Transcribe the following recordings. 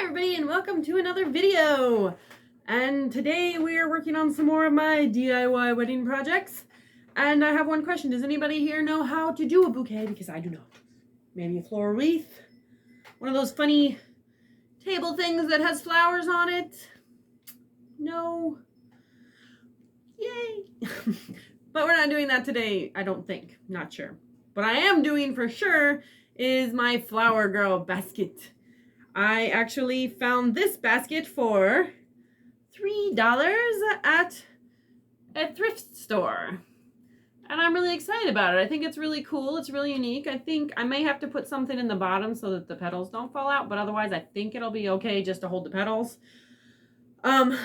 Hi everybody and welcome to another video. And today we are working on some more of my DIY wedding projects. And I have one question. Does anybody here know how to do a bouquet? Because I do not. Maybe a floral wreath. One of those funny table things that has flowers on it. No. Yay. But we're not doing that today, I don't think. Not sure. What I am doing for sure is my flower girl basket. I actually found this basket for $3 at a thrift store. And I'm really excited about it. I think it's really cool. It's really unique. I think I may have to put something in the bottom so that the petals don't fall out, but otherwise I think it'll be okay just to hold the petals. But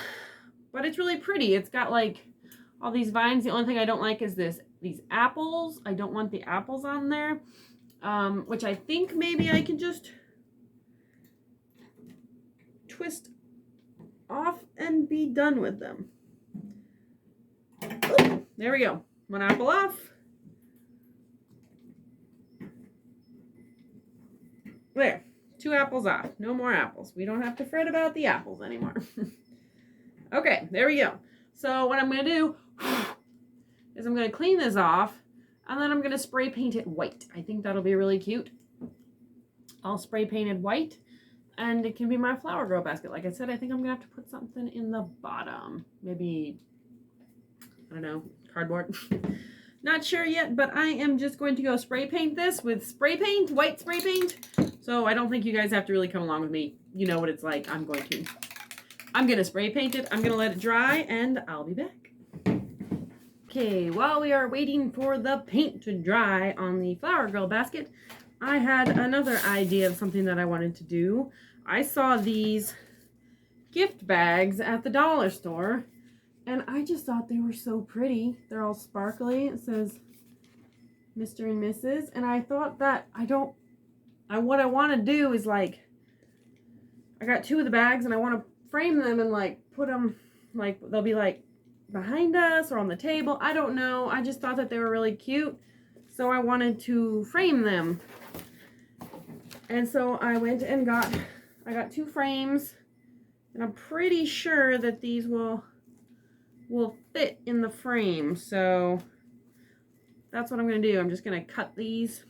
it's really pretty. It's got like all these vines. The only thing I don't like is these apples. I don't want the apples on there, which I think maybe I can just twist off and be done with them. Ooh, there we go. One apple off. There. 2 apples off. No more apples. We don't have to fret about the apples anymore. Okay, there we go. So what I'm going to do is I'm going to clean this off and then I'm going to spray paint it white. I think that'll be really cute. I'll spray paint it white. And it can be my flower girl basket. Like I said, I think I'm going to have to put something in the bottom. Maybe, I don't know, cardboard. Not sure yet, but I am just going to go spray paint this with spray paint, white spray paint. So I don't think you guys have to really come along with me. You know what it's like. I'm going to spray paint it. I'm going to let it dry, and I'll be back. Okay, while we are waiting for the paint to dry on the flower girl basket, I had another idea of something that I wanted to do. I saw these gift bags at the dollar store, and I just thought they were so pretty. They're all sparkly. It says Mr. and Mrs. And I thought that what I want to do is like, I got 2 of the bags and I want to frame them and like put them, like they'll be like behind us or on the table. I don't know. I just thought that they were really cute. So I wanted to frame them. And so I went and I got 2 frames, and I'm pretty sure that these will fit in the frame. So that's what I'm going to do. I'm just going to cut these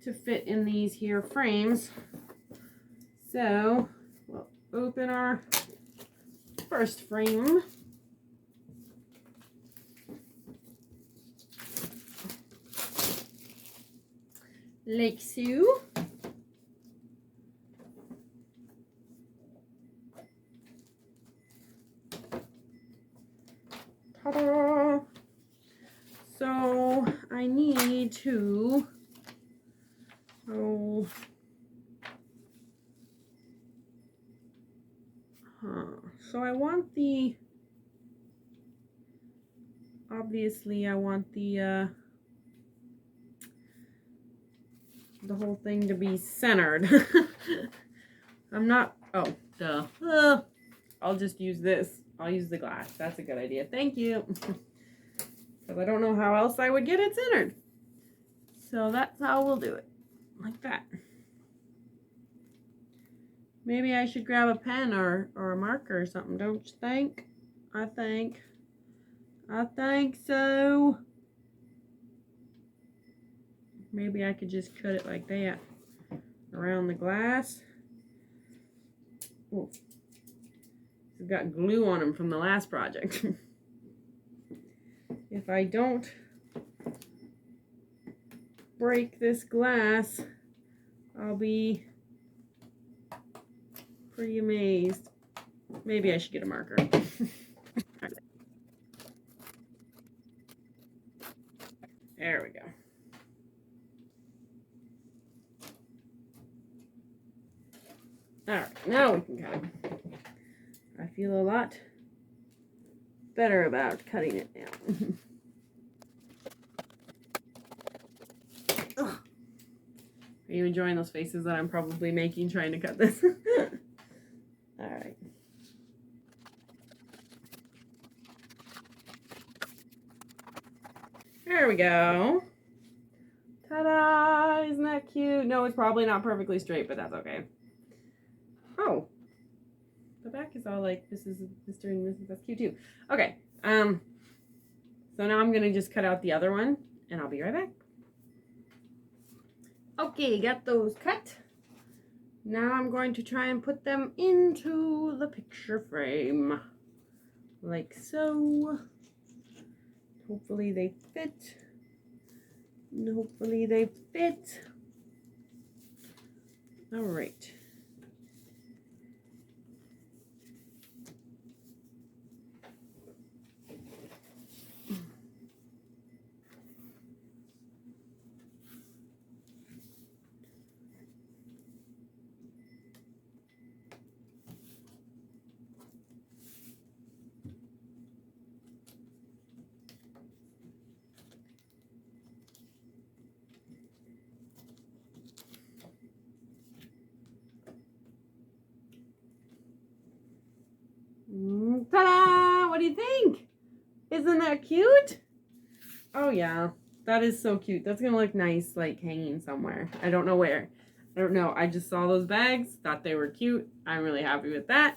to fit in these here frames. So we'll open our first frame. Like so. Ta-da! So I need to so I want obviously I want the whole thing to be centered. I'm not, oh, duh. I'll just use this. I'll use the glass. That's a good idea. Thank you. Because I don't know how else I would get it centered. So that's how we'll do it. Like that. Maybe I should grab a pen or a marker or something, don't you think? I think so. Maybe I could just cut it like that around the glass. Oh, I've got glue on them from the last project. If I don't break this glass, I'll be pretty amazed. Maybe I should get a marker. There we go. Alright, now we can cut it. I feel a lot better about cutting it now. Are you enjoying those faces that I'm probably making trying to cut this? Alright. There we go. Ta-da! Isn't that cute? No, it's probably not perfectly straight, but that's okay. back is all like, this is Mr. and Mrs. That's cute too. Okay. So now I'm going to just cut out the other one and I'll be right back. Okay, got those cut. Now I'm going to try and put them into the picture frame. Like so. Hopefully they fit. And hopefully they fit. All right. Ta-da! What do you think? Isn't that cute? Oh yeah, that is so cute. That's gonna look nice, like hanging somewhere. I don't know where. I don't know. I just saw those bags, thought they were cute. I'm really happy with that.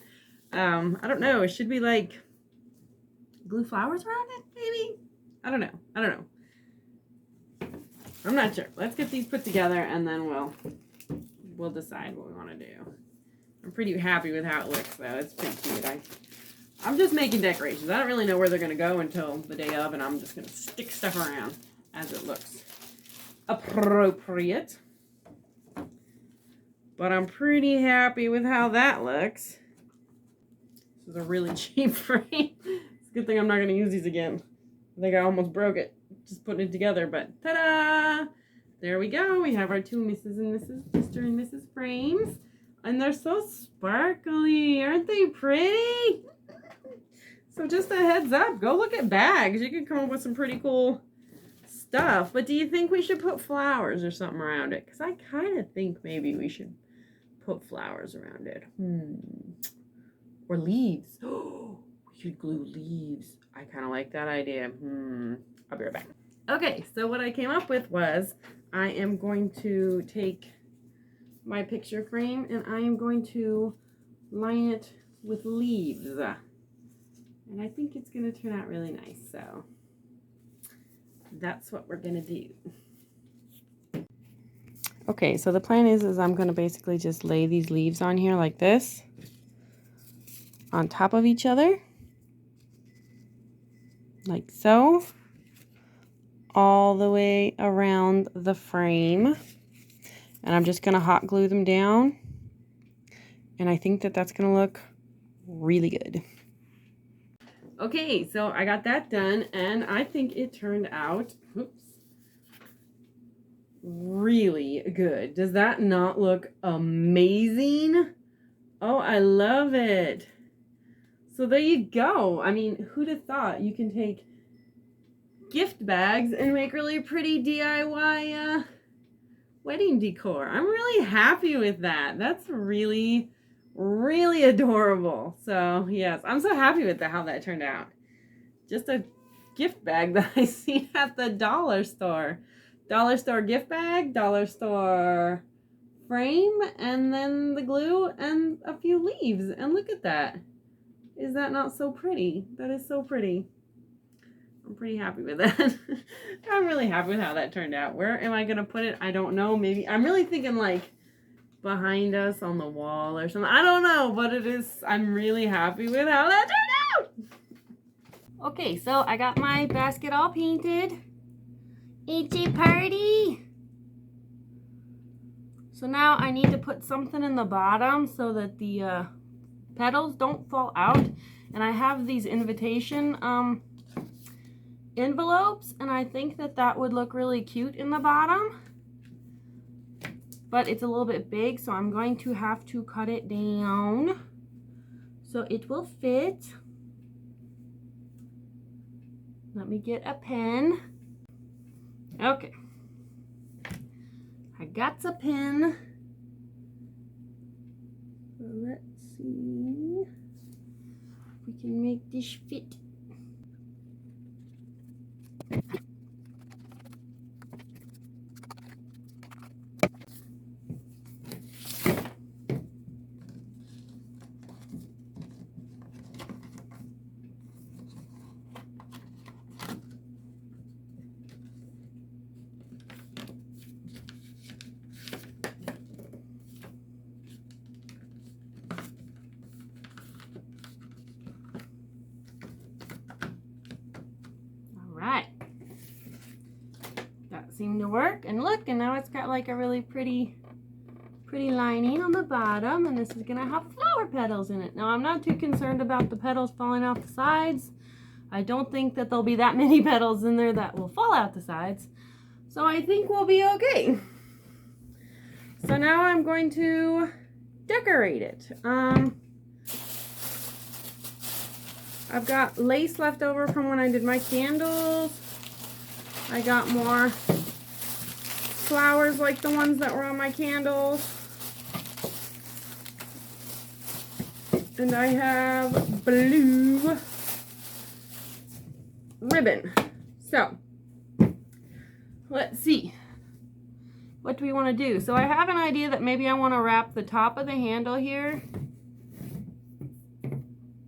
I don't know. Should we like glue flowers around it? Maybe. I don't know. I don't know. I'm not sure. Let's get these put together and then we'll decide what we want to do. I'm pretty happy with how it looks though. It's pretty cute. I'm just making decorations. I don't really know where they're going to go until the day of, and I'm just going to stick stuff around as it looks appropriate. But I'm pretty happy with how that looks. This is a really cheap frame. It's a good thing I'm not going to use these again. I think I almost broke it just putting it together, but ta-da! There we go. We have our two Mrs. and Mr. and Mrs. frames. And they're so sparkly. Aren't they pretty? So just a heads up, go look at bags. You can come up with some pretty cool stuff. But do you think we should put flowers or something around it? Because I kind of think maybe we should put flowers around it. Or leaves. Oh, we should glue leaves. I kind of like that idea. I'll be right back. Okay, so what I came up with was I am going to take my picture frame and I am going to line it with leaves. And I think it's going to turn out really nice, so that's what we're going to do. Okay, so the plan is I'm going to basically just lay these leaves on here like this, on top of each other, like so, all the way around the frame. And I'm just going to hot glue them down, and I think that that's going to look really good. Okay, so I got that done, and I think it turned out, really good. Does that not look amazing? Oh, I love it. So there you go. I mean, who'd have thought you can take gift bags and make really pretty DIY wedding decor? I'm really happy with that. That's really adorable. So yes, I'm so happy with how that turned out. Just a gift bag that I seen at the dollar store. Dollar store gift bag, dollar store frame, and then the glue and a few leaves. And look at that. Is that not so pretty? That is so pretty. I'm pretty happy with that. I'm really happy with how that turned out. Where am I going to put it? I don't know. Maybe I'm really thinking like behind us on the wall or something. I don't know, but I'm really happy with how that turned out. Okay, so I got my basket all painted. It's a party. So now I need to put something in the bottom so that the petals don't fall out. And I have these invitation envelopes, and I think that would look really cute in the bottom. But it's a little bit big, so I'm going to have to cut it down so it will fit. Let me get a pen. Okay. I got a pen. So let's see if we can make this fit. seem to work. And look, and now it's got like a really pretty lining on the bottom, and this is gonna have flower petals in it. Now I'm not too concerned about the petals falling off the sides. I don't think that there'll be that many petals in there that will fall out the sides. So I think we'll be okay. So now I'm going to decorate it. I've got lace left over from when I did my candles. I got more flowers like the ones that were on my candles. And I have blue ribbon. So, let's see. What do we want to do? So I have an idea that maybe I want to wrap the top of the handle here.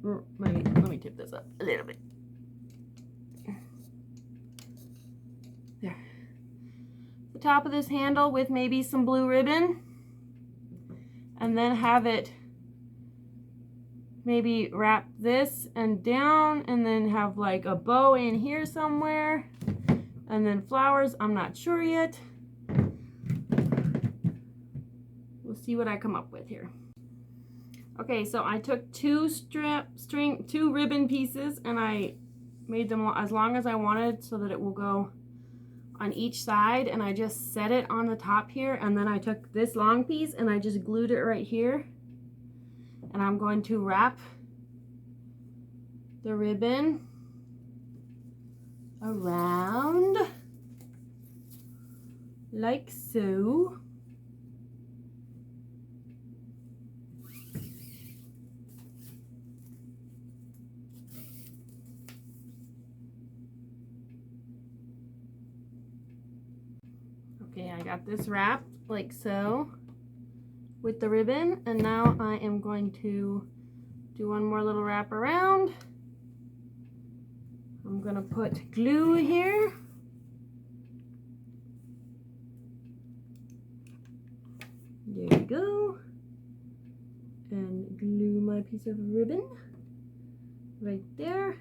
Let me tip this up a little bit. There. The top of this handle with maybe some blue ribbon. And then have it maybe wrap this and down, and then have like a bow in here somewhere, and then flowers. I'm not sure yet. We'll see what I come up with here. Okay, so I took two ribbon pieces, and I made them as long as I wanted so that it will go on each side, and I just set it on the top here, and then I took this long piece and I just glued it right here. And I'm going to wrap the ribbon around like so. Okay, I got this wrapped like so with the ribbon, and now I am going to do one more little wrap around. I'm gonna put glue here. There we go. And glue my piece of ribbon right there.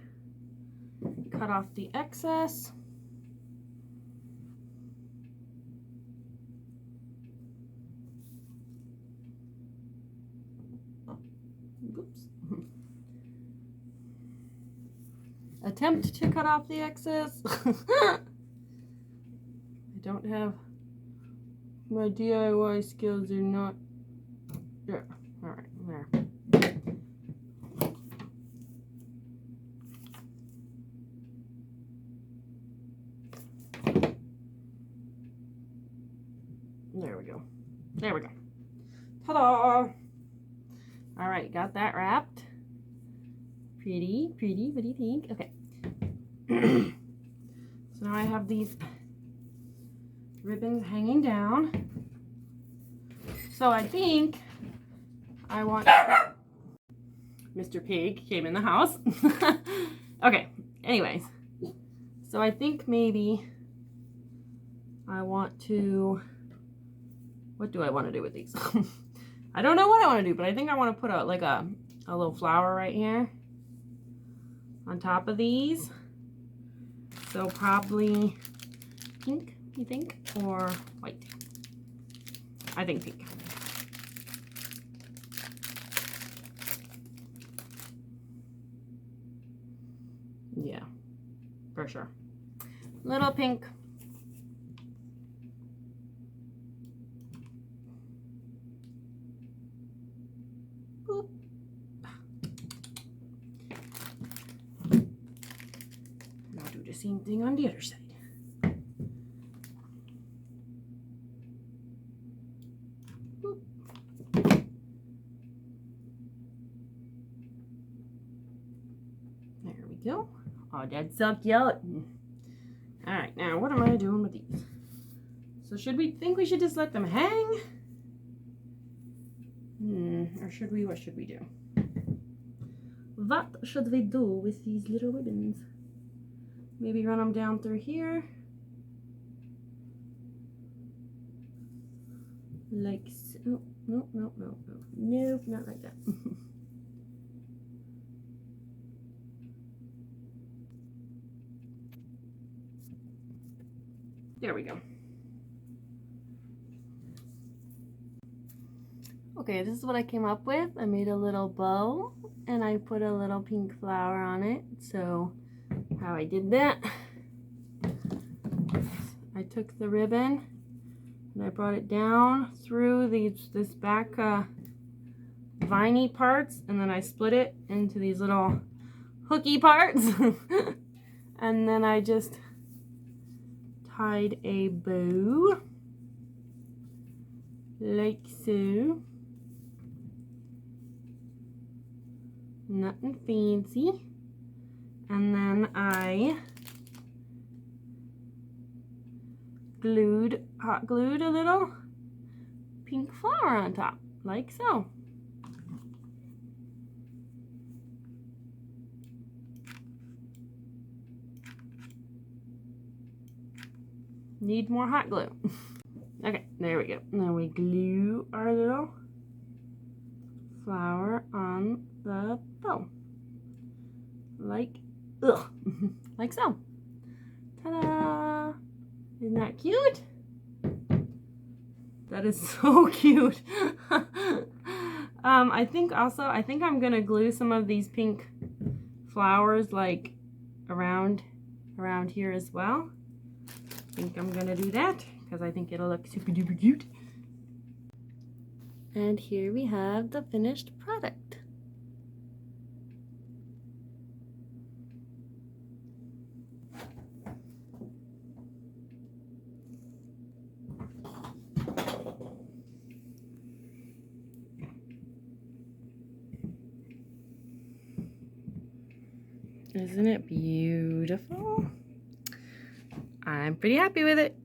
Cut off the excess. Oops. Attempt to cut off the excess. I don't have my DIY skills are not there. All right, there. There we go. There we go. Ta-da! All right, got that wrapped. Pretty, pretty. What do you think? Okay. So now I have these ribbons hanging down. So I think I want... Mr. Pig came in the house. Okay, anyways. So I think maybe I want to... What do I want to do with these? I don't know what I want to do, but I think I want to put a little flower right here on top of these. So probably pink, you think, or white? I think pink. Yeah, for sure. Little pink. Boop. And I'll do the same thing on the other side. Boop. There we go. Oh, that's so cute. All right, now what am I doing with these? So should we think we should just let them hang? Or should we, what should we do? What should we do with these little ribbons? Maybe run them down through here. Like so. Oh, no, no, no, no. Nope, not like that. There we go. Okay, this is what I came up with. I made a little bow and I put a little pink flower on it. So how I did that, I took the ribbon and I brought it down through this back viney parts, and then I split it into these little hooky parts. And then I just tied a bow like so. Nothing fancy. And then I hot glued a little pink flower on top, like so. Need more hot glue. Okay, there we go. Now we glue our little flower on the bow. Like, like so. Ta-da! Isn't that cute? That is so cute. I think I'm gonna glue some of these pink flowers like around here as well. I think I'm gonna do that because I think it'll look super duper cute. And here we have the finished product. Isn't it beautiful? I'm pretty happy with it.